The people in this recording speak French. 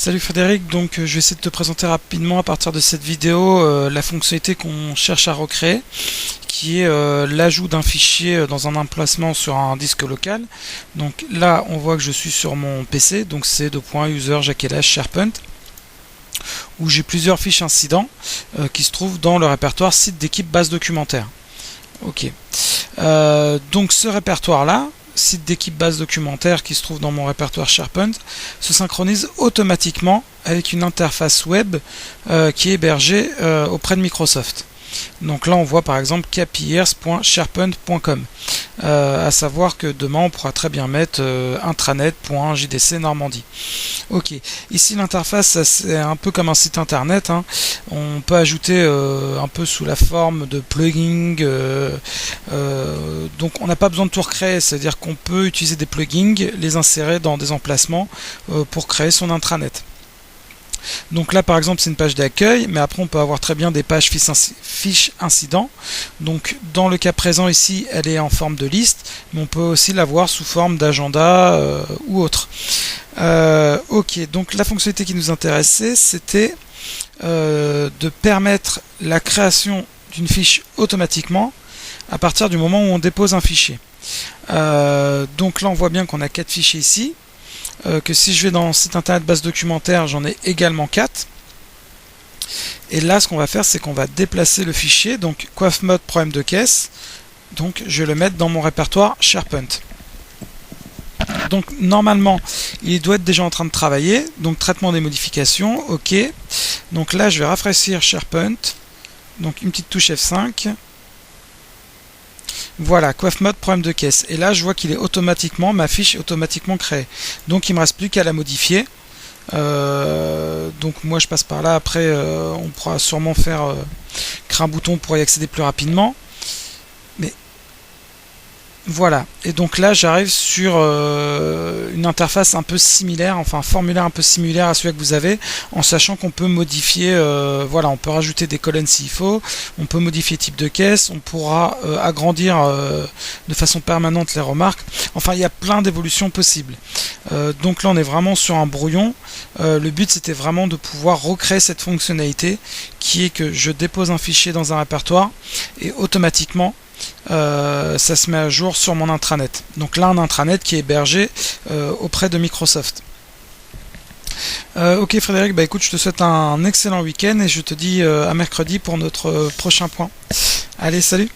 Salut Frédéric, donc je vais essayer de te présenter rapidement à partir de cette vidéo la fonctionnalité qu'on cherche à recréer, qui est l'ajout d'un fichier dans un emplacement sur un disque local. Donc là on voit que je suis sur mon PC, donc c'est .user jacques SharePoint, où j'ai plusieurs fiches incidents qui se trouvent dans le répertoire site d'équipe base documentaire. Ok. Donc ce répertoire là, site d'équipe base documentaire qui se trouve dans mon répertoire SharePoint, se synchronise automatiquement avec une interface web qui est hébergée auprès de Microsoft. Donc là on voit par exemple kprs.sharepoint.com, à savoir que demain on pourra très bien mettre intranet.jdc Normandie. Ok, ici l'interface c'est un peu comme un site internet, hein. On peut ajouter un peu sous la forme de plugins, donc on n'a pas besoin de tout recréer, c'est-à-dire qu'on peut utiliser des plugins, les insérer dans des emplacements pour créer son intranet. Donc là par exemple c'est une page d'accueil, mais après on peut avoir très bien des pages fiches incidents. Donc dans le cas présent ici elle est en forme de liste, mais on peut aussi l'avoir sous forme d'agenda ou autre. Ok, donc la fonctionnalité qui nous intéressait c'était de permettre la création d'une fiche automatiquement à partir du moment où on dépose un fichier. Donc là on voit bien qu'on a 4 fichiers ici. Que si je vais dans le site internet base documentaire, j'en ai également 4. Et là, ce qu'on va faire, c'est qu'on va déplacer le fichier, donc coiffmode problème de caisse. Donc, je vais le mettre dans mon répertoire SharePoint. Donc, normalement, il doit être déjà en train de travailler. Donc, traitement des modifications, OK. Donc là, je vais rafraîchir SharePoint. Donc, une petite touche F5. Voilà, coiffe mode problème de caisse. Et là, je vois qu'il est automatiquement, ma fiche est automatiquement créée. Donc, il ne me reste plus qu'à la modifier. Donc, moi, je passe par là. Après, on pourra sûrement faire créer un bouton pour y accéder plus rapidement. Mais voilà. Et donc là, j'arrive sur une interface un peu similaire, enfin un formulaire un peu similaire à celui que vous avez, en sachant qu'on peut modifier, voilà, on peut rajouter des colonnes s'il faut, on peut modifier type de caisse, on pourra agrandir de façon permanente les remarques. Enfin, il y a plein d'évolutions possibles. Donc là, on est vraiment sur un brouillon. Le but, c'était vraiment de pouvoir recréer cette fonctionnalité, qui est que je dépose un fichier dans un répertoire et automatiquement, ça se met à jour sur mon intranet. Donc là un intranet qui est hébergé auprès de Microsoft. Ok Frédéric, bah écoute, je te souhaite un excellent week-end et je te dis à mercredi pour notre prochain point. Allez, salut!